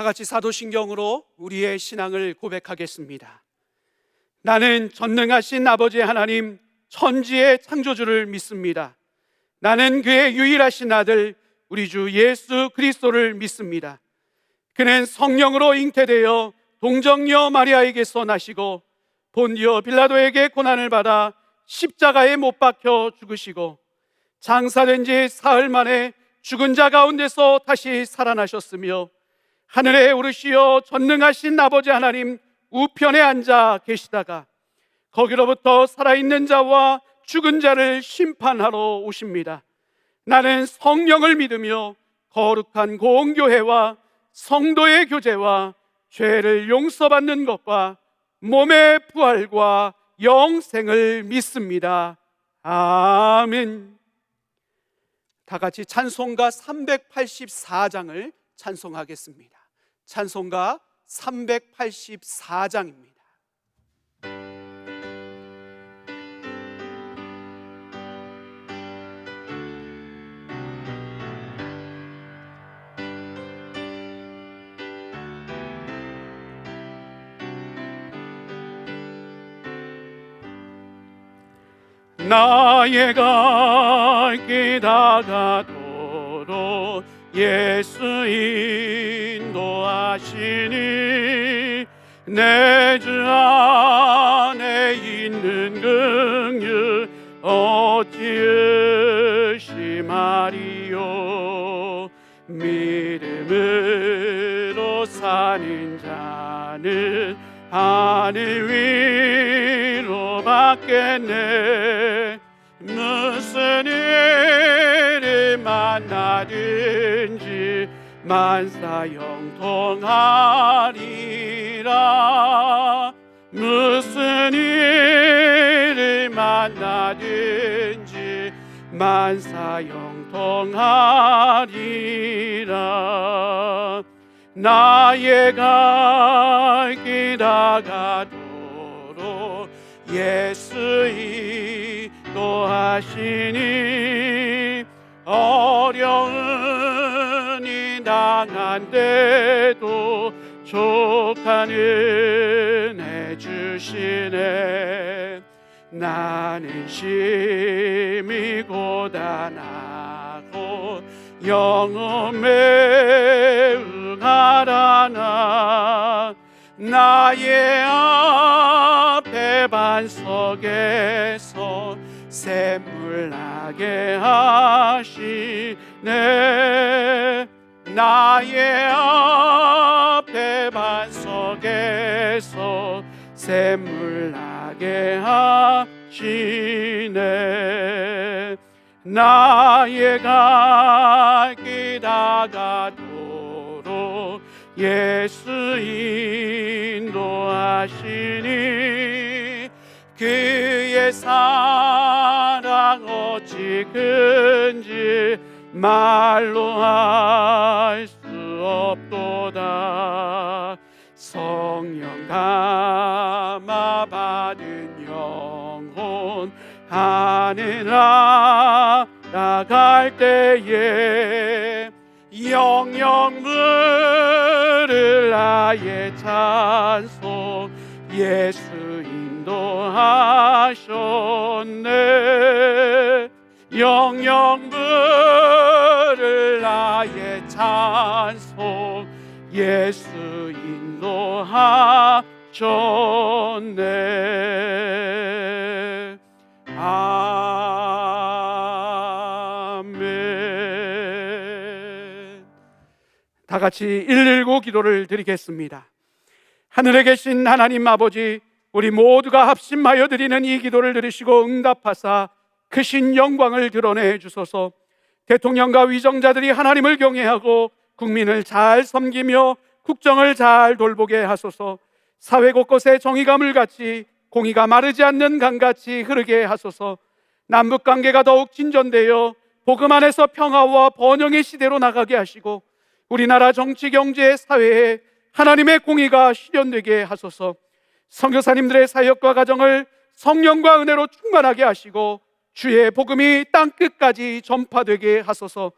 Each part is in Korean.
다 같이 사도신경으로 우리의 신앙을 고백하겠습니다. 나는 전능하신 아버지 하나님, 천지의 창조주를 믿습니다. 나는 그의 유일하신 아들 우리 주 예수 그리스도를 믿습니다. 그는 성령으로 잉태되어 동정녀 마리아에게서 나시고 본디오 빌라도에게 고난을 받아 십자가에 못 박혀 죽으시고 장사된 지 사흘 만에 죽은 자 가운데서 다시 살아나셨으며 하늘에 오르시어 전능하신 아버지 하나님 우편에 앉아 계시다가 거기로부터 살아있는 자와 죽은 자를 심판하러 오십니다. 나는 성령을 믿으며 거룩한 공교회와 성도의 교제와 죄를 용서받는 것과 몸의 부활과 영생을 믿습니다. 아멘. 다 같이 찬송가 384장을 찬송하겠습니다. 찬송가 384장입니다. 나의 갈 길 다가도록 예수 인도하시니 내 주 안에 있는 긍휼 어찌 의심하리요. 믿음으로 사는 자는 하늘 위로 받겠네. 무슨 일을 만나든지 만사 형통하리라. 무슨 일을 만나든지 만사 형통하리라. 나의 갈 길 다가도록 예수 인도하시니 어려움이 당한데도 족한 은혜 주시네. 나는 심히 고단하고 영혼 매응하라나. 나의 앞에 반석에서 샘물 나게 하시네. 나의 앞에 반석에서 샘물 나게 하시네. 나의 갈 길 다가도록 예수 인도하시니 그의 사랑 어찌 큰지 말로 할 수 없도다. 성령 감화 받은 영혼 하늘 나아갈 때에 영영 부를 나의 찬송 예수 인도하셨네. 영영 부를 나의 찬송 예수 인도하셨네. 아멘. 다 같이 119 기도를 드리겠습니다. 하늘에 계신 하나님 아버지, 우리 모두가 합심하여 드리는 이 기도를 들으시고 응답하사 크신 영광을 드러내 주소서. 대통령과 위정자들이 하나님을 경외하고 국민을 잘 섬기며 국정을 잘 돌보게 하소서. 사회 곳곳에 정의가 물같이 공의가 마르지 않는 강같이 흐르게 하소서. 남북관계가 더욱 진전되어 복음 안에서 평화와 번영의 시대로 나가게 하시고 우리나라 정치, 경제, 사회에 하나님의 공의가 실현되게 하소서. 선교사님들의 사역과 가정을 성령과 은혜로 충만하게 하시고 주의 복음이 땅끝까지 전파되게 하소서.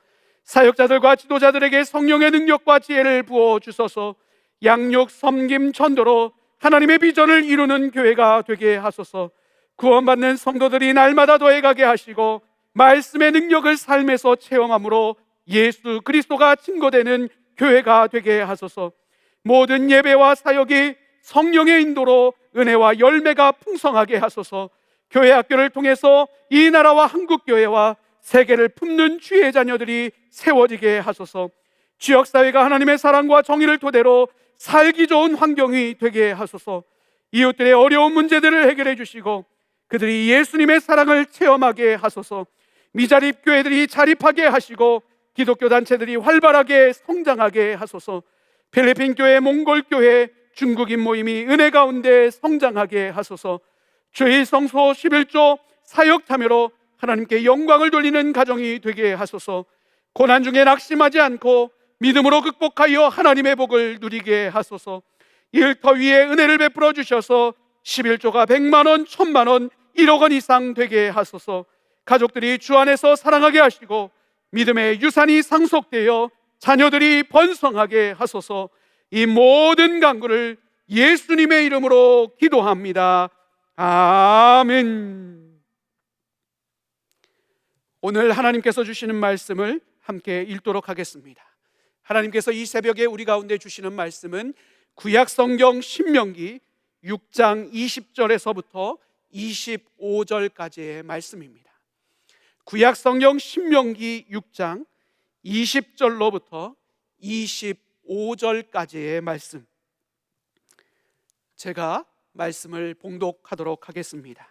사역자들과 지도자들에게 성령의 능력과 지혜를 부어 주소서. 양육, 섬김, 전도로 하나님의 비전을 이루는 교회가 되게 하소서. 구원받는 성도들이 날마다 더해가게 하시고 말씀의 능력을 삶에서 체험함으로 예수 그리스도가 증거되는 교회가 되게 하소서. 모든 예배와 사역이 성령의 인도로 은혜와 열매가 풍성하게 하소서. 교회 학교를 통해서 이 나라와 한국교회와 세계를 품는 주의 자녀들이 세워지게 하소서. 지역사회가 하나님의 사랑과 정의를 토대로 살기 좋은 환경이 되게 하소서. 이웃들의 어려운 문제들을 해결해 주시고 그들이 예수님의 사랑을 체험하게 하소서. 미자립 교회들이 자립하게 하시고 기독교 단체들이 활발하게 성장하게 하소서. 필리핀 교회, 몽골 교회, 중국인 모임이 은혜 가운데 성장하게 하소서. 주의 성소 11조 사역 참여로 하나님께 영광을 돌리는 가정이 되게 하소서. 고난 중에 낙심하지 않고 믿음으로 극복하여 하나님의 복을 누리게 하소서. 일터 위에 은혜를 베풀어 주셔서 11조가 100만 원, 1000만 원, 1억 원 이상 되게 하소서. 가족들이 주 안에서 사랑하게 하시고 믿음의 유산이 상속되어 자녀들이 번성하게 하소서. 이 모든 간구를 예수님의 이름으로 기도합니다. 아멘. 오늘 하나님께서 주시는 말씀을 함께 읽도록 하겠습니다. 하나님께서 이 새벽에 우리 가운데 주시는 말씀은 구약성경 신명기 6장 20절에서부터 25절까지의 말씀입니다. 구약성경 신명기 6장 20절로부터 25절까지의 말씀, 제가 말씀을 봉독하도록 하겠습니다.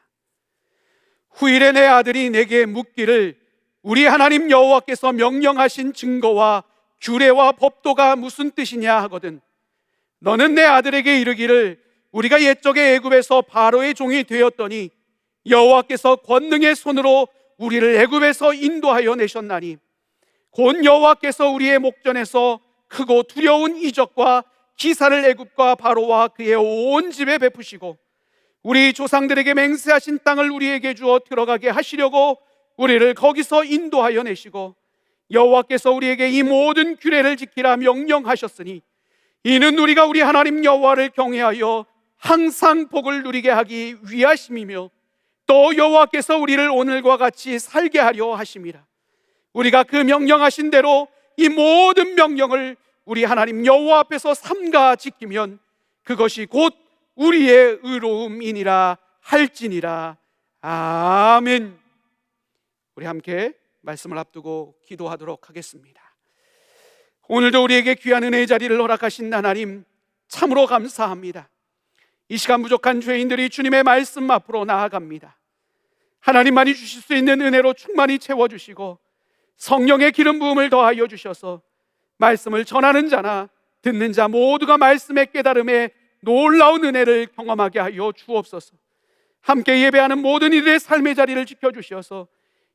후일에 내 아들이 내게 묻기를 우리 하나님 여호와께서 명령하신 증거와 규례와 법도가 무슨 뜻이냐 하거든 너는 내 아들에게 이르기를 우리가 옛적에 애굽에서 바로의 종이 되었더니 여호와께서 권능의 손으로 우리를 애굽에서 인도하여 내셨나니 곧 여호와께서 우리의 목전에서 크고 두려운 이적과 기사를 애굽과 바로와 그의 온 집에 베푸시고 우리 조상들에게 맹세하신 땅을 우리에게 주어 들어가게 하시려고 우리를 거기서 인도하여 내시고 여호와께서 우리에게 이 모든 규례를 지키라 명령하셨으니 이는 우리가 우리 하나님 여호와를 경외하여 항상 복을 누리게 하기 위하심이며 또 여호와께서 우리를 오늘과 같이 살게 하려 하심이라. 우리가 그 명령하신 대로 이 모든 명령을 우리 하나님 여호와 앞에서 삼가 지키면 그것이 곧 우리의 의로움이니라 할지니라. 아멘. 우리 함께 말씀을 앞두고 기도하도록 하겠습니다. 오늘도 우리에게 귀한 은혜의 자리를 허락하신 하나님 참으로 감사합니다. 이 시간 부족한 죄인들이 주님의 말씀 앞으로 나아갑니다. 하나님만이 주실 수 있는 은혜로 충만히 채워주시고 성령의 기름 부음을 더하여 주셔서 말씀을 전하는 자나 듣는 자 모두가 말씀의 깨달음에 놀라운 은혜를 경험하게 하여 주옵소서. 함께 예배하는 모든 이들의 삶의 자리를 지켜주셔서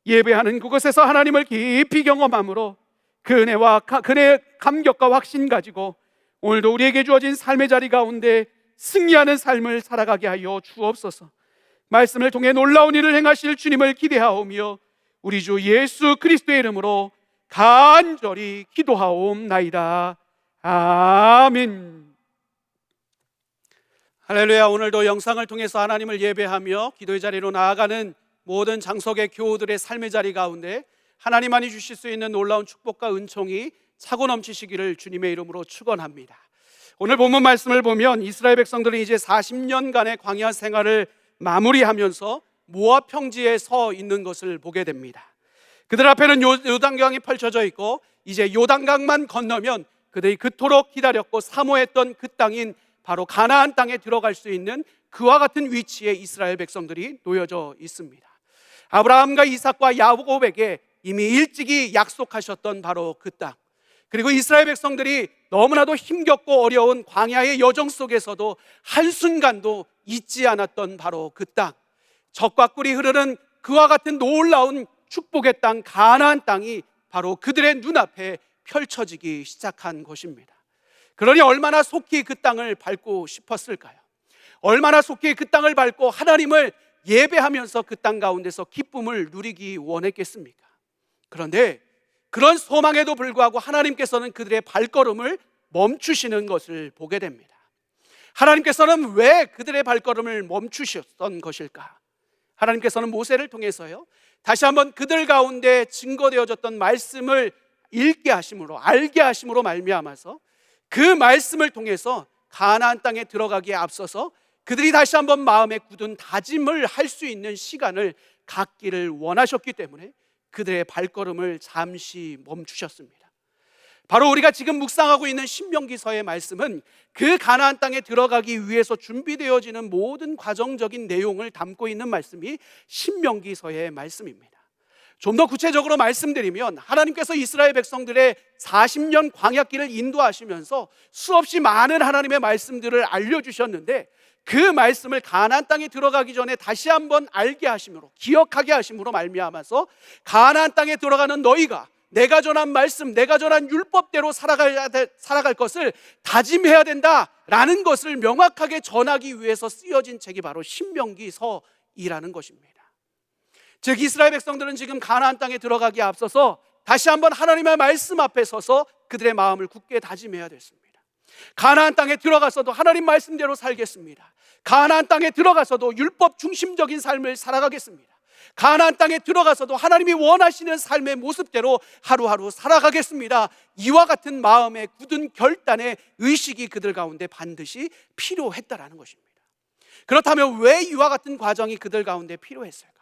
예배하는 그곳에서 하나님을 깊이 경험함으로 그 은혜와 그의 감격과 확신 가지고 오늘도 우리에게 주어진 삶의 자리 가운데 승리하는 삶을 살아가게 하여 주옵소서. 말씀을 통해 놀라운 일을 행하실 주님을 기대하오며 우리 주 예수 그리스도의 이름으로 간절히 기도하옵나이다. 아멘. 할렐루야. 오늘도 영상을 통해서 하나님을 예배하며 기도의 자리로 나아가는 모든 장석의 교우들의 삶의 자리 가운데 하나님만이 주실 수 있는 놀라운 축복과 은총이 차고 넘치시기를 주님의 이름으로 축원합니다. 오늘 본문 말씀을 보면 이스라엘 백성들은 이제 40년간의 광야 생활을 마무리하면서 모압 평지에 서 있는 것을 보게 됩니다. 그들 앞에는 요단강이 펼쳐져 있고 이제 요단강만 건너면 그들이 그토록 기다렸고 사모했던 그 땅인 바로 가나안 땅에 들어갈 수 있는 그와 같은 위치에 이스라엘 백성들이 놓여져 있습니다. 아브라함과 이삭과 야곱에게 이미 일찍이 약속하셨던 바로 그 땅, 그리고 이스라엘 백성들이 너무나도 힘겹고 어려운 광야의 여정 속에서도 한순간도 잊지 않았던 바로 그 땅, 젖과 꿀이 흐르는 그와 같은 놀라운 축복의 땅 가나안 땅이 바로 그들의 눈앞에 펼쳐지기 시작한 것입니다. 그러니 얼마나 속히 그 땅을 밟고 싶었을까요? 얼마나 속히 그 땅을 밟고 하나님을 예배하면서 그 땅 가운데서 기쁨을 누리기 원했겠습니까? 그런데 그런 소망에도 불구하고 하나님께서는 그들의 발걸음을 멈추시는 것을 보게 됩니다. 하나님께서는 왜 그들의 발걸음을 멈추셨던 것일까? 하나님께서는 모세를 통해서요, 다시 한번 그들 가운데 증거되어졌던 말씀을 읽게 하심으로, 알게 하심으로 말미암아서 그 말씀을 통해서 가나안 땅에 들어가기에 앞서서 그들이 다시 한번 마음에 굳은 다짐을 할 수 있는 시간을 갖기를 원하셨기 때문에 그들의 발걸음을 잠시 멈추셨습니다. 바로 우리가 지금 묵상하고 있는 신명기서의 말씀은 그 가나안 땅에 들어가기 위해서 준비되어지는 모든 과정적인 내용을 담고 있는 말씀이 신명기서의 말씀입니다. 좀 더 구체적으로 말씀드리면 하나님께서 이스라엘 백성들의 40년 광야길을 인도하시면서 수없이 많은 하나님의 말씀들을 알려주셨는데, 그 말씀을 가나안 땅에 들어가기 전에 다시 한번 알게 하심으로, 기억하게 하심으로 말미암아서 가나안 땅에 들어가는 너희가 내가 전한 말씀, 내가 전한 율법대로 살아갈 것을 다짐해야 된다라는 것을 명확하게 전하기 위해서 쓰여진 책이 바로 신명기서이라는 것입니다. 즉 이스라엘 백성들은 지금 가나안 땅에 들어가기에 앞서서 다시 한번 하나님의 말씀 앞에 서서 그들의 마음을 굳게 다짐해야 됐습니다. 가나안 땅에 들어가서도 하나님 말씀대로 살겠습니다. 가나안 땅에 들어가서도 율법 중심적인 삶을 살아가겠습니다. 가나안 땅에 들어가서도 하나님이 원하시는 삶의 모습대로 하루하루 살아가겠습니다. 이와 같은 마음의 굳은 결단의 의식이 그들 가운데 반드시 필요했다라는 것입니다. 그렇다면 왜 이와 같은 과정이 그들 가운데 필요했을까요?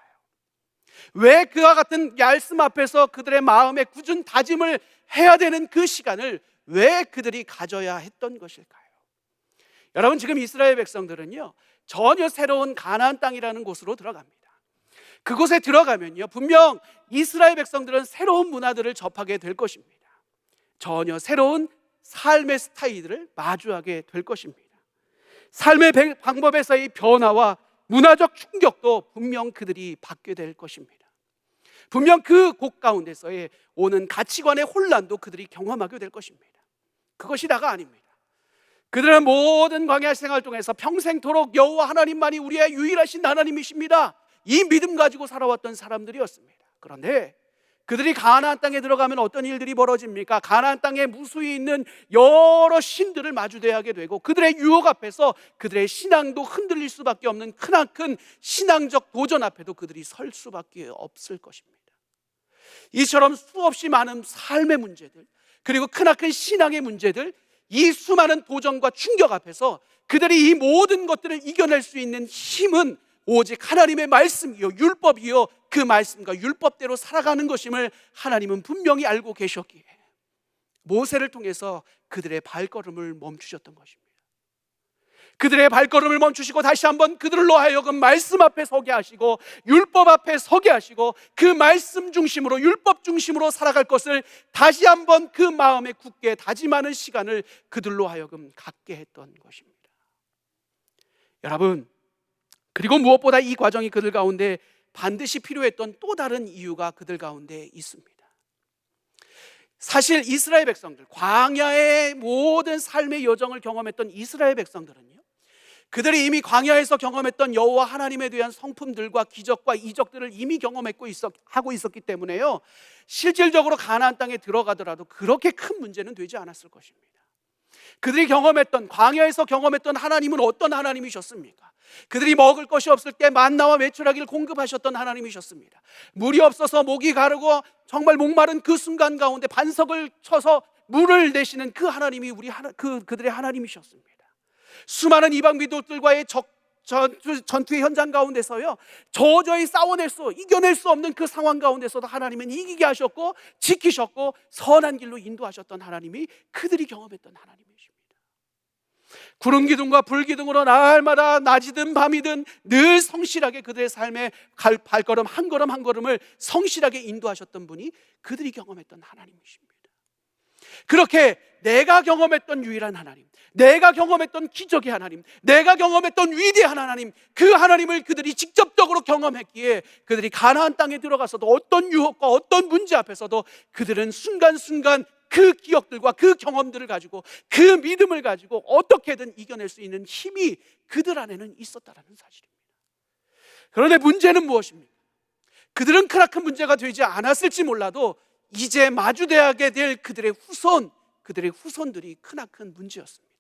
왜 그와 같은 말씀 앞에서 그들의 마음의 굳은 다짐을 해야 되는 그 시간을 왜 그들이 가져야 했던 것일까요? 여러분, 지금 이스라엘 백성들은요, 전혀 새로운 가나안 땅이라는 곳으로 들어갑니다. 그곳에 들어가면요, 분명 이스라엘 백성들은 새로운 문화들을 접하게 될 것입니다. 전혀 새로운 삶의 스타일들을 마주하게 될 것입니다. 삶의 방법에서의 변화와 문화적 충격도 분명 그들이 받게 될 것입니다. 분명 그 곳 가운데서의 오는 가치관의 혼란도 그들이 경험하게 될 것입니다. 그것이 다가 아닙니다. 그들은 모든 광야 생활 동안에서 평생토록 여호와 하나님만이 우리의 유일하신 하나님이십니다, 이 믿음 가지고 살아왔던 사람들이었습니다. 그런데 그들이 가나안 땅에 들어가면 어떤 일들이 벌어집니까? 가나안 땅에 무수히 있는 여러 신들을 마주대하게 되고 그들의 유혹 앞에서 그들의 신앙도 흔들릴 수밖에 없는 크나큰 신앙적 도전 앞에도 그들이 설 수밖에 없을 것입니다. 이처럼 수없이 많은 삶의 문제들, 그리고 크나큰 신앙의 문제들, 이 수많은 도전과 충격 앞에서 그들이 이 모든 것들을 이겨낼 수 있는 힘은 오직 하나님의 말씀이요 율법이요 그 말씀과 율법대로 살아가는 것임을 하나님은 분명히 알고 계셨기에 모세를 통해서 그들의 발걸음을 멈추셨던 것입니다. 그들의 발걸음을 멈추시고 다시 한번 그들로 하여금 말씀 앞에 서게 하시고 율법 앞에 서게 하시고 그 말씀 중심으로 율법 중심으로 살아갈 것을 다시 한번 그 마음에 굳게 다짐하는 시간을 그들로 하여금 갖게 했던 것입니다. 여러분, 그리고 무엇보다 이 과정이 그들 가운데 반드시 필요했던 또 다른 이유가 그들 가운데 있습니다. 사실 이스라엘 백성들, 광야의 모든 삶의 여정을 경험했던 이스라엘 백성들은요, 그들이 이미 광야에서 경험했던 여호와 하나님에 대한 성품들과 기적과 이적들을 이미 경험했고 하고 있었기 때문에요, 실질적으로 가나안 땅에 들어가더라도 그렇게 큰 문제는 되지 않았을 것입니다. 그들이 경험했던, 광야에서 경험했던 하나님은 어떤 하나님이셨습니까? 그들이 먹을 것이 없을 때 만나와 메추라기를 공급하셨던 하나님이셨습니다. 물이 없어서 목이 가르고 정말 목마른 그 순간 가운데 반석을 쳐서 물을 내시는 그 하나님이 그들의 하나님이셨습니다. 수많은 이방 민족들과의 전투의 현장 가운데서요, 도저히 이겨낼 수 없는 그 상황 가운데서도 하나님은 이기게 하셨고 지키셨고 선한 길로 인도하셨던 하나님이 그들이 경험했던 하나님이십니다. 구름 기둥과 불 기둥으로 날마다 낮이든 밤이든 늘 성실하게 그들의 삶의 발걸음 한 걸음 한 걸음을 성실하게 인도하셨던 분이 그들이 경험했던 하나님이십니다. 그렇게 내가 경험했던 유일한 하나님, 내가 경험했던 기적의 하나님, 내가 경험했던 위대한 하나님, 그 하나님을 그들이 직접적으로 경험했기에 그들이 가나안 땅에 들어가서도 어떤 유혹과 어떤 문제 앞에서도 그들은 순간순간 그 기억들과 그 경험들을 가지고 그 믿음을 가지고 어떻게든 이겨낼 수 있는 힘이 그들 안에는 있었다는 사실입니다. 그런데 문제는 무엇입니까? 그들은 크나큰 문제가 되지 않았을지 몰라도 이제 마주대하게 될 그들의 후손들이 크나큰 문제였습니다.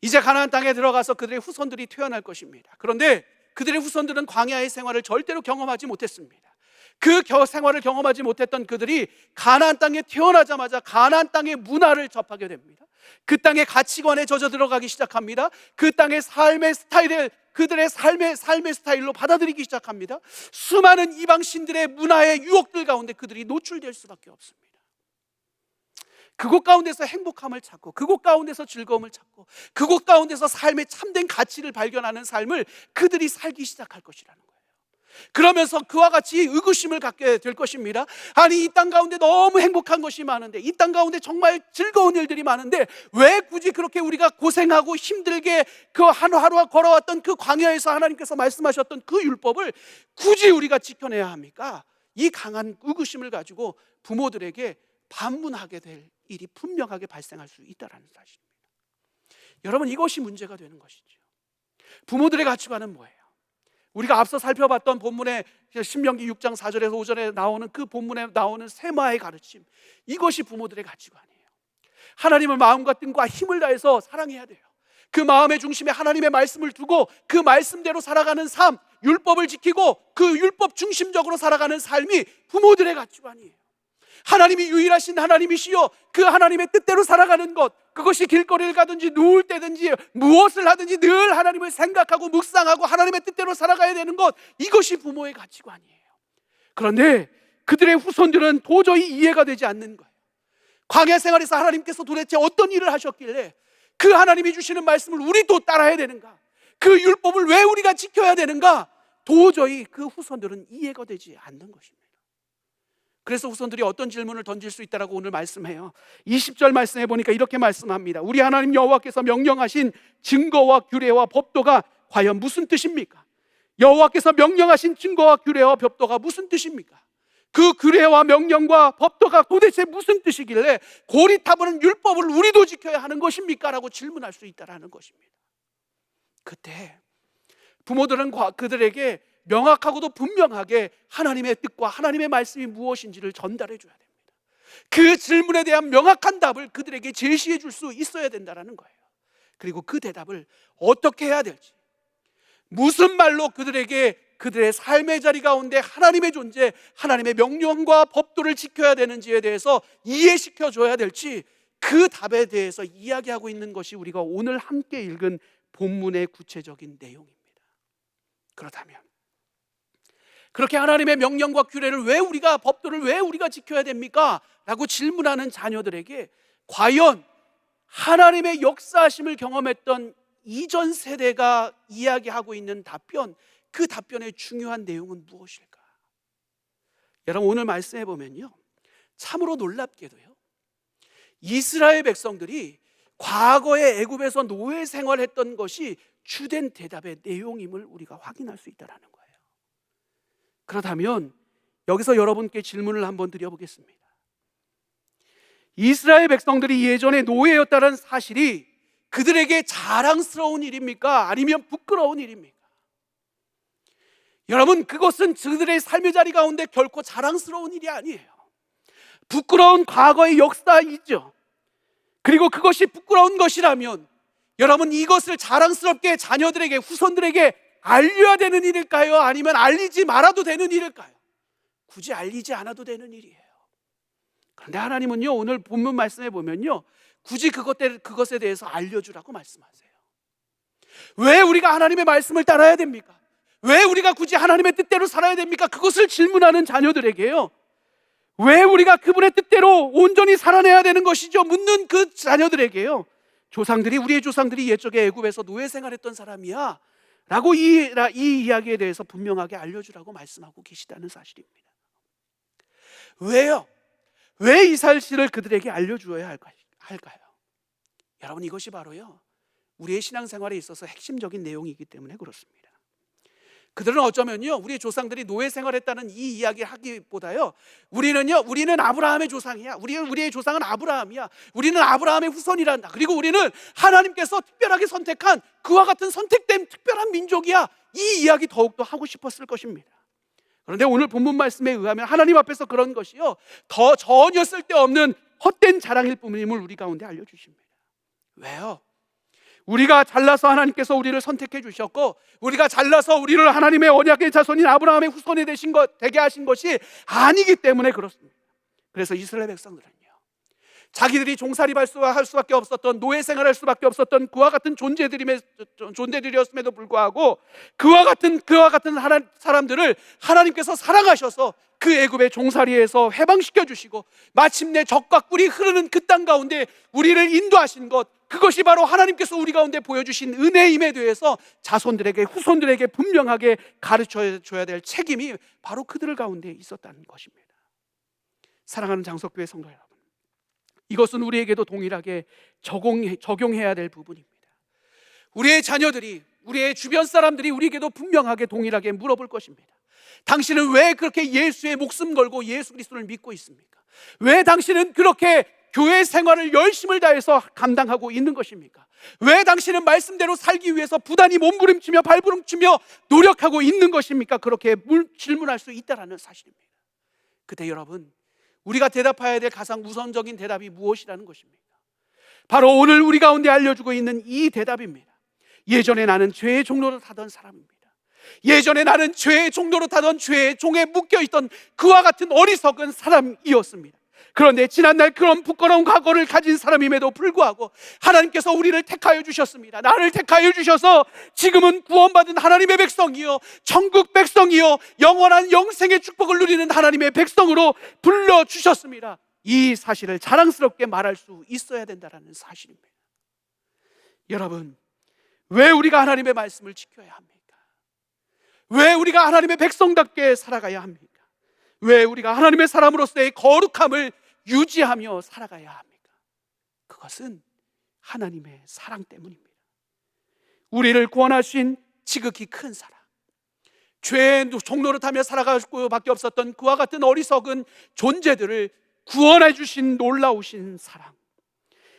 이제 가나안 땅에 들어가서 그들의 후손들이 태어날 것입니다. 그런데 그들의 후손들은 광야의 생활을 절대로 경험하지 못했습니다. 그 생활을 경험하지 못했던 그들이 가나안 땅에 태어나자마자 가나안 땅의 문화를 접하게 됩니다. 그 땅의 가치관에 젖어 들어가기 시작합니다. 그 땅의 삶의 스타일을 그들의 삶의 스타일로 받아들이기 시작합니다. 수많은 이방신들의 문화의 유혹들 가운데 그들이 노출될 수밖에 없습니다. 그곳 가운데서 행복함을 찾고, 그곳 가운데서 즐거움을 찾고, 그곳 가운데서 삶의 참된 가치를 발견하는 삶을 그들이 살기 시작할 것이라는 거예요. 그러면서 그와 같이 의구심을 갖게 될 것입니다. 아니, 이 땅 가운데 너무 행복한 것이 많은데, 이 땅 가운데 정말 즐거운 일들이 많은데 왜 굳이 그렇게 우리가 고생하고 힘들게 그 하루하루 걸어왔던 그 광야에서 하나님께서 말씀하셨던 그 율법을 굳이 우리가 지켜내야 합니까? 이 강한 의구심을 가지고 부모들에게 반문하게 될 일이 분명하게 발생할 수 있다는 사실입니다. 여러분, 이것이 문제가 되는 것이죠. 부모들의 가치관은 뭐예요? 우리가 앞서 살펴봤던 본문의 신명기 6장 4절에서 5절에 나오는 그 본문에 나오는 세마의 가르침, 이것이 부모들의 가치관이에요. 하나님을 마음과 뜻과 힘을 다해서 사랑해야 돼요. 그 마음의 중심에 하나님의 말씀을 두고 그 말씀대로 살아가는 삶, 율법을 지키고 그 율법 중심적으로 살아가는 삶이 부모들의 가치관이에요. 하나님이 유일하신 하나님이시요, 그 하나님의 뜻대로 살아가는 것, 그것이 길거리를 가든지 누울 때든지 무엇을 하든지 늘 하나님을 생각하고 묵상하고 하나님의 뜻대로 살아가야 되는 것, 이것이 부모의 가치관이에요. 그런데 그들의 후손들은 도저히 이해가 되지 않는 거예요. 광야 생활에서 하나님께서 도대체 어떤 일을 하셨길래 그 하나님이 주시는 말씀을 우리도 따라야 되는가, 그 율법을 왜 우리가 지켜야 되는가, 도저히 그 후손들은 이해가 되지 않는 것입니다. 그래서 후손들이 어떤 질문을 던질 수 있다라고 오늘 말씀해요. 20절 말씀해 보니까 이렇게 말씀합니다. 우리 하나님 여호와께서 명령하신 증거와 규례와 법도가 과연 무슨 뜻입니까? 여호와께서 명령하신 증거와 규례와 법도가 무슨 뜻입니까? 그 규례와 명령과 법도가 도대체 무슨 뜻이길래 고리타분한 율법을 우리도 지켜야 하는 것입니까? 라고 질문할 수 있다는 것입니다. 그때 부모들은 그들에게 명확하고도 분명하게 하나님의 뜻과 하나님의 말씀이 무엇인지를 전달해 줘야 됩니다. 그 질문에 대한 명확한 답을 그들에게 제시해 줄 수 있어야 된다는 거예요. 그리고 그 대답을 어떻게 해야 될지, 무슨 말로 그들에게 그들의 삶의 자리 가운데 하나님의 존재, 하나님의 명령과 법도를 지켜야 되는지에 대해서 이해시켜 줘야 될지, 그 답에 대해서 이야기하고 있는 것이 우리가 오늘 함께 읽은 본문의 구체적인 내용입니다. 그렇다면 그렇게 하나님의 명령과 규례를 왜 우리가, 법도를 왜 우리가 지켜야 됩니까? 라고 질문하는 자녀들에게 과연 하나님의 역사하심을 경험했던 이전 세대가 이야기하고 있는 답변, 그 답변의 중요한 내용은 무엇일까? 여러분, 오늘 말씀해 보면요, 참으로 놀랍게도요, 이스라엘 백성들이 과거에 애굽에서 노예 생활했던 것이 주된 대답의 내용임을 우리가 확인할 수 있다는 거예요. 그렇다면 여기서 여러분께 질문을 한번 드려보겠습니다. 이스라엘 백성들이 예전에 노예였다는 사실이 그들에게 자랑스러운 일입니까? 아니면 부끄러운 일입니까? 여러분, 그것은 그들의 삶의 자리 가운데 결코 자랑스러운 일이 아니에요. 부끄러운 과거의 역사이죠. 그리고 그것이 부끄러운 것이라면 여러분, 이것을 자랑스럽게 자녀들에게, 후손들에게 알려야 되는 일일까요? 아니면 알리지 말아도 되는 일일까요? 굳이 알리지 않아도 되는 일이에요. 그런데 하나님은요, 오늘 본문 말씀에 보면요, 굳이 그것에 대해서 알려주라고 말씀하세요. 왜 우리가 하나님의 말씀을 따라야 됩니까? 왜 우리가 굳이 하나님의 뜻대로 살아야 됩니까? 그것을 질문하는 자녀들에게요, 왜 우리가 그분의 뜻대로 온전히 살아내야 되는 것이죠? 묻는 그 자녀들에게요, 우리의 조상들이 옛적에 애굽에서 노예 생활했던 사람이야 라고 이 이야기에 대해서 분명하게 알려주라고 말씀하고 계시다는 사실입니다. 왜요? 왜 이 사실을 그들에게 알려주어야 할까요? 여러분, 이것이 바로요, 우리의 신앙생활에 있어서 핵심적인 내용이기 때문에 그렇습니다. 그들은 어쩌면요, 우리의 조상들이 노예 생활했다는 이 이야기를 하기보다요, 우리는 아브라함의 조상이야, 우리의 조상은 아브라함이야, 우리는 아브라함의 후손이란다, 그리고 우리는 하나님께서 특별하게 선택한 그와 같은 선택된 특별한 민족이야, 이 이야기 더욱더 하고 싶었을 것입니다. 그런데 오늘 본문 말씀에 의하면 하나님 앞에서 그런 것이요, 더 전혀 쓸데없는 헛된 자랑일 뿐임을 우리 가운데 알려주십니다. 왜요? 우리가 잘나서 하나님께서 우리를 선택해 주셨고, 우리가 잘나서 우리를 하나님의 언약의 자손인 아브라함의 후손이 되게 하신 것이 아니기 때문에 그렇습니다. 그래서 이스라엘 백성들은요, 자기들이 종살이할 수밖에 없었던, 노예 생활할 수밖에 없었던 그와 같은 존재들이었음에도 불구하고 그와 같은 사람들을 하나님께서 사랑하셔서 그 애굽의 종살이에서 해방시켜 주시고 마침내 젖과 꿀이 흐르는 그 땅 가운데 우리를 인도하신 것, 그것이 바로 하나님께서 우리 가운데 보여주신 은혜임에 대해서 자손들에게, 후손들에게 분명하게 가르쳐줘야 될 책임이 바로 그들 가운데 있었다는 것입니다. 사랑하는 장석교회 성도 여러분, 이것은 우리에게도 동일하게 적용해야 될 부분입니다. 우리의 자녀들이, 우리의 주변 사람들이 우리에게도 분명하게 동일하게 물어볼 것입니다. 당신은 왜 그렇게 예수의 목숨 걸고 예수 그리스도를 믿고 있습니까? 왜 당신은 그렇게 교회 생활을 열심을 다해서 감당하고 있는 것입니까? 왜 당신은 말씀대로 살기 위해서 부단히 몸부림치며 발부림치며 노력하고 있는 것입니까? 그렇게 질문할 수 있다는 사실입니다. 그때 여러분, 우리가 대답해야 될 가장 우선적인 대답이 무엇이라는 것입니까? 바로 오늘 우리 가운데 알려주고 있는 이 대답입니다. 예전에 나는 죄의 종로를 타던 사람입니다. 예전에 나는 죄의 종로로 타던 죄의 종에 묶여있던 그와 같은 어리석은 사람이었습니다. 그런데 지난날 그런 부끄러운 과거를 가진 사람임에도 불구하고 하나님께서 우리를 택하여 주셨습니다. 나를 택하여 주셔서 지금은 구원받은 하나님의 백성이요, 천국 백성이요, 영원한 영생의 축복을 누리는 하나님의 백성으로 불러주셨습니다. 이 사실을 자랑스럽게 말할 수 있어야 된다는 사실입니다. 여러분, 왜 우리가 하나님의 말씀을 지켜야 합니까? 왜 우리가 하나님의 백성답게 살아가야 합니까? 왜 우리가 하나님의 사람으로서의 거룩함을 유지하며 살아가야 합니까? 그것은 하나님의 사랑 때문입니다. 우리를 구원하신 지극히 큰 사랑, 죄의 종로를 타며 살아갈 밖에 없었던 그와 같은 어리석은 존재들을 구원해 주신 놀라우신 사랑,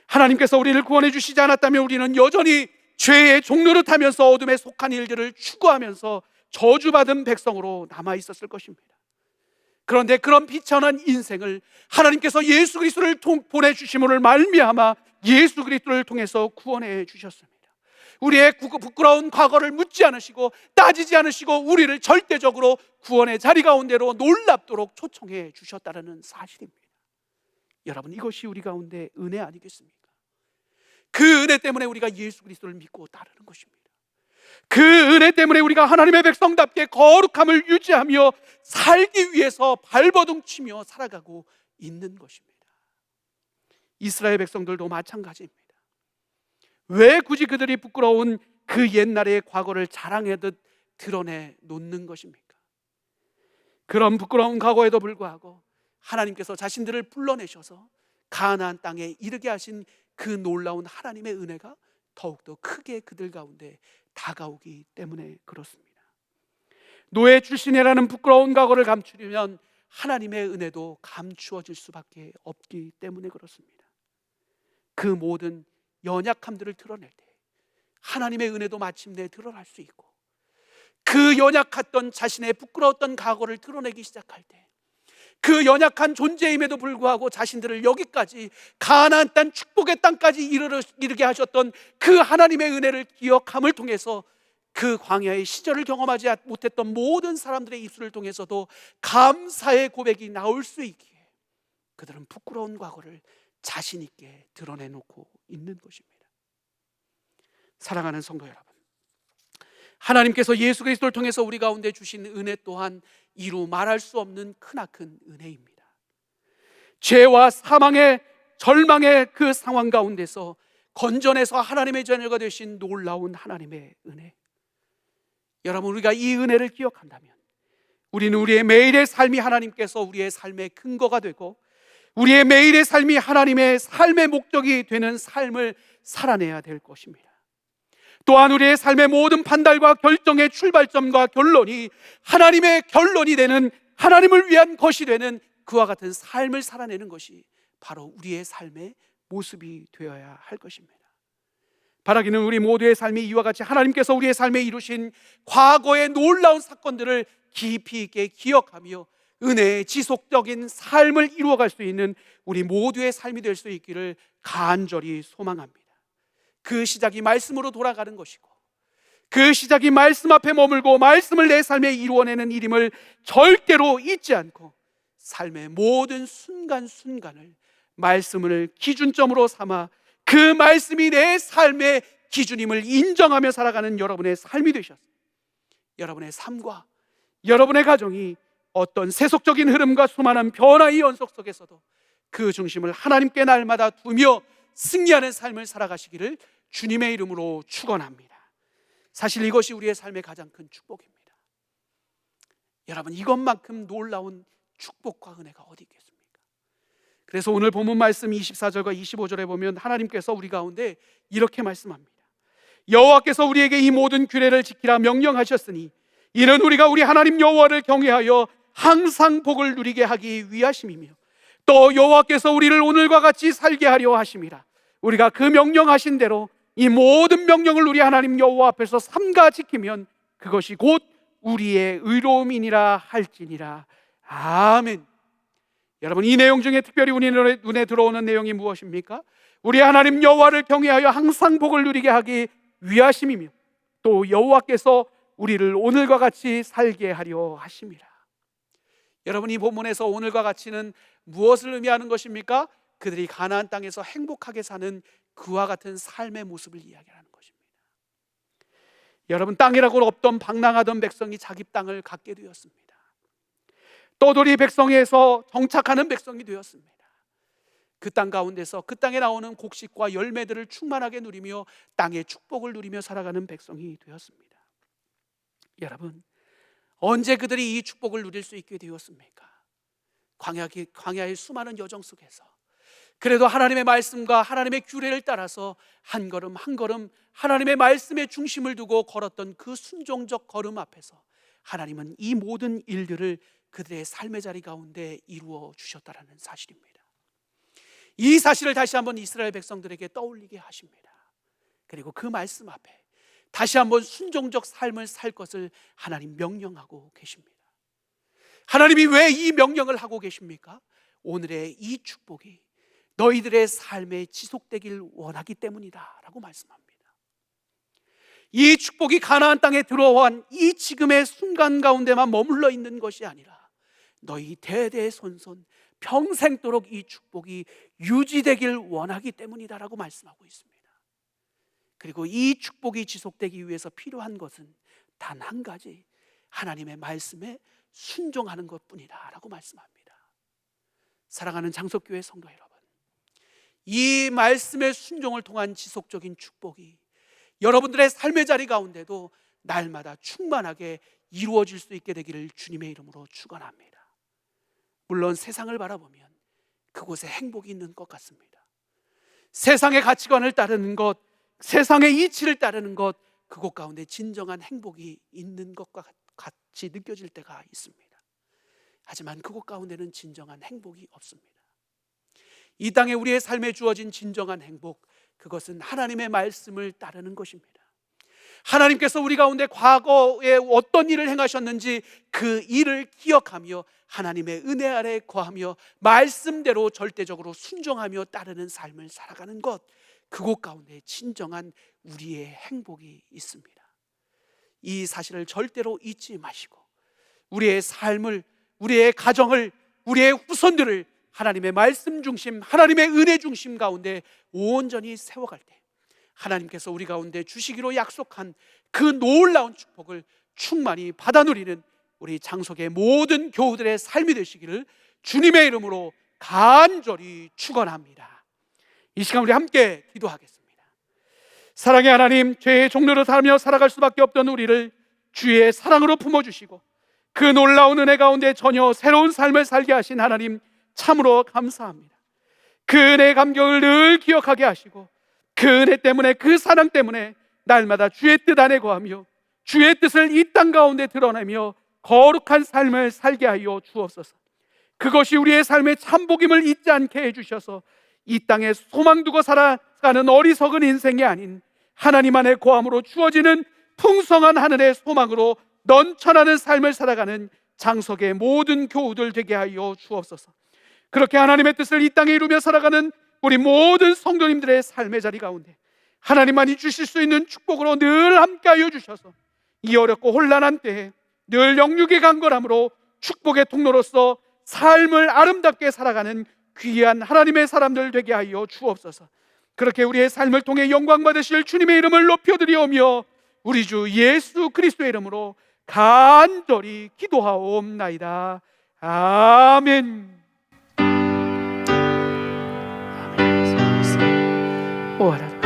하나님께서 우리를 구원해 주시지 않았다면 우리는 여전히 죄의 종로를 타면서 어둠에 속한 일들을 추구하면서 저주받은 백성으로 남아있었을 것입니다. 그런데 그런 비천한 인생을 하나님께서 예수 그리스도를 보내주심으로 말미암아 예수 그리스도를 통해서 구원해 주셨습니다. 우리의 부끄러운 과거를 묻지 않으시고 따지지 않으시고 우리를 절대적으로 구원의 자리 가운데로 놀랍도록 초청해 주셨다는 사실입니다. 여러분, 이것이 우리 가운데 은혜 아니겠습니까? 그 은혜 때문에 우리가 예수 그리스도를 믿고 따르는 것입니다. 그 은혜 때문에 우리가 하나님의 백성답게 거룩함을 유지하며 살기 위해서 발버둥치며 살아가고 있는 것입니다. 이스라엘 백성들도 마찬가지입니다. 왜 굳이 그들이 부끄러운 그 옛날의 과거를 자랑하듯 드러내 놓는 것입니까? 그런 부끄러운 과거에도 불구하고 하나님께서 자신들을 불러내셔서 가나안 땅에 이르게 하신 그 놀라운 하나님의 은혜가 더욱더 크게 그들 가운데 다가오기 때문에 그렇습니다. 노예 출신이라는 부끄러운 과거를 감추려면 하나님의 은혜도 감추어질 수밖에 없기 때문에 그렇습니다. 그 모든 연약함들을 드러낼 때 하나님의 은혜도 마침내 드러날 수 있고, 그 연약했던 자신의 부끄러웠던 과거를 드러내기 시작할 때 그 연약한 존재임에도 불구하고 자신들을 여기까지 가나안 땅 축복의 땅까지 이르게 하셨던 그 하나님의 은혜를 기억함을 통해서 그 광야의 시절을 경험하지 못했던 모든 사람들의 입술을 통해서도 감사의 고백이 나올 수 있기에 그들은 부끄러운 과거를 자신 있게 드러내놓고 있는 것입니다. 사랑하는 성도 여러분, 하나님께서 예수 그리스도를 통해서 우리 가운데 주신 은혜 또한 이루 말할 수 없는 크나큰 은혜입니다. 죄와 사망의 절망의 그 상황 가운데서 건져내서 하나님의 자녀가 되신 놀라운 하나님의 은혜. 여러분, 우리가 이 은혜를 기억한다면 우리는 우리의 매일의 삶이 하나님께서 우리의 삶의 근거가 되고 우리의 매일의 삶이 하나님의 삶의 목적이 되는 삶을 살아내야 될 것입니다. 또한 우리의 삶의 모든 판단과 결정의 출발점과 결론이 하나님의 결론이 되는, 하나님을 위한 것이 되는 그와 같은 삶을 살아내는 것이 바로 우리의 삶의 모습이 되어야 할 것입니다. 바라기는 우리 모두의 삶이 이와 같이 하나님께서 우리의 삶에 이루신 과거의 놀라운 사건들을 깊이 있게 기억하며 은혜의 지속적인 삶을 이루어갈 수 있는 우리 모두의 삶이 될 수 있기를 간절히 소망합니다. 그 시작이 말씀으로 돌아가는 것이고, 그 시작이 말씀 앞에 머물고 말씀을 내 삶에 이루어내는 일임을 절대로 잊지 않고 삶의 모든 순간순간을 말씀을 기준점으로 삼아 그 말씀이 내 삶의 기준임을 인정하며 살아가는 여러분의 삶이 되셨습니다. 여러분의 삶과 여러분의 가정이 어떤 세속적인 흐름과 수많은 변화의 연속 속에서도 그 중심을 하나님께 날마다 두며 승리하는 삶을 살아가시기를 주님의 이름으로 축원합니다. 사실 이것이 우리의 삶의 가장 큰 축복입니다. 여러분, 이것만큼 놀라운 축복과 은혜가 어디 있겠습니까? 그래서 오늘 본문 말씀 24절과 25절에 보면 하나님께서 우리 가운데 이렇게 말씀합니다. 여호와께서 우리에게 이 모든 규례를 지키라 명령하셨으니 이는 우리가 우리 하나님 여호와를 경외하여 항상 복을 누리게 하기 위하심이며 또 여호와께서 우리를 오늘과 같이 살게 하려 하심이라. 우리가 그 명령하신 대로 이 모든 명령을 우리 하나님 여호와 앞에서 삼가 지키면 그것이 곧 우리의 의로움이니라 할지니라. 아멘. 여러분, 이 내용 중에 특별히 우리 눈에 들어오는 내용이 무엇입니까? 우리 하나님 여호와를 경외하여 항상 복을 누리게 하기 위하심이며 또 여호와께서 우리를 오늘과 같이 살게 하려 하심이라. 여러분, 이 본문에서 오늘과 같이는 무엇을 의미하는 것입니까? 그들이 가나안 땅에서 행복하게 사는 그와 같은 삶의 모습을 이야기하는 것입니다. 여러분, 땅이라고 없던 방랑하던 백성이 자기 땅을 갖게 되었습니다. 떠돌이 백성에서 정착하는 백성이 되었습니다. 그 땅 가운데서 그 땅에 나오는 곡식과 열매들을 충만하게 누리며 땅의 축복을 누리며 살아가는 백성이 되었습니다. 여러분, 언제 그들이 이 축복을 누릴 수 있게 되었습니까? 광야의 수많은 여정 속에서 그래도 하나님의 말씀과 하나님의 규례를 따라서 한 걸음 한 걸음 하나님의 말씀에 중심을 두고 걸었던 그 순종적 걸음 앞에서 하나님은 이 모든 일들을 그들의 삶의 자리 가운데 이루어 주셨다는 사실입니다. 이 사실을 다시 한번 이스라엘 백성들에게 떠올리게 하십니다. 그리고 그 말씀 앞에 다시 한번 순종적 삶을 살 것을 하나님 명령하고 계십니다. 하나님이 왜 이 명령을 하고 계십니까? 오늘의 이 축복이 너희들의 삶에 지속되길 원하기 때문이다 라고 말씀합니다. 이 축복이 가나안 땅에 들어온 이 지금의 순간 가운데만 머물러 있는 것이 아니라 너희 대대손손 평생도록 이 축복이 유지되길 원하기 때문이다 라고 말씀하고 있습니다. 그리고 이 축복이 지속되기 위해서 필요한 것은 단 한 가지, 하나님의 말씀에 순종하는 것뿐이다 라고 말씀합니다. 사랑하는 장석교회 성도 여러분, 이 말씀의 순종을 통한 지속적인 축복이 여러분들의 삶의 자리 가운데도 날마다 충만하게 이루어질 수 있게 되기를 주님의 이름으로 축원합니다. 물론 세상을 바라보면 그곳에 행복이 있는 것 같습니다. 세상의 가치관을 따르는 것, 세상의 이치를 따르는 것, 그곳 가운데 진정한 행복이 있는 것과 같이 느껴질 때가 있습니다. 하지만 그곳 가운데는 진정한 행복이 없습니다. 이 땅에 우리의 삶에 주어진 진정한 행복, 그것은 하나님의 말씀을 따르는 것입니다. 하나님께서 우리 가운데 과거에 어떤 일을 행하셨는지 그 일을 기억하며 하나님의 은혜 아래 거하며 말씀대로 절대적으로 순종하며 따르는 삶을 살아가는 것, 그곳 가운데 진정한 우리의 행복이 있습니다. 이 사실을 절대로 잊지 마시고 우리의 삶을, 우리의 가정을, 우리의 후손들을 하나님의 말씀 중심, 하나님의 은혜 중심 가운데 온전히 세워갈 때 하나님께서 우리 가운데 주시기로 약속한 그 놀라운 축복을 충만히 받아 누리는 우리 장석의 모든 교우들의 삶이 되시기를 주님의 이름으로 간절히 축원합니다. 이 시간 우리 함께 기도하겠습니다. 사랑의 하나님, 죄의 종로로 살며 살아갈 수밖에 없던 우리를 주의 사랑으로 품어주시고 그 놀라운 은혜 가운데 전혀 새로운 삶을 살게 하신 하나님, 참으로 감사합니다. 그 은혜의 감격을 늘 기억하게 하시고 그 은혜 때문에, 그 사랑 때문에 날마다 주의 뜻 안에 거하며 주의 뜻을 이 땅 가운데 드러내며 거룩한 삶을 살게 하여 주옵소서. 그것이 우리의 삶의 참복임을 잊지 않게 해주셔서 이 땅에 소망 두고 살아가는 어리석은 인생이 아닌 하나님 안에 거함으로 주어지는 풍성한 하늘의 소망으로 넘쳐나는 삶을 살아가는 장석의 모든 교우들 되게 하여 주옵소서. 그렇게 하나님의 뜻을 이 땅에 이루며 살아가는 우리 모든 성도님들의 삶의 자리 가운데 하나님만이 주실 수 있는 축복으로 늘 함께하여 주셔서 이 어렵고 혼란한 때에 늘 영육의 강건함으로 축복의 통로로서 삶을 아름답게 살아가는 귀한 하나님의 사람들 되게 하여 주옵소서. 그렇게 우리의 삶을 통해 영광 받으실 주님의 이름을 높여드리오며 우리 주 예수 그리스도의 이름으로 간절히 기도하옵나이다. 아멘. 아멘. 오라.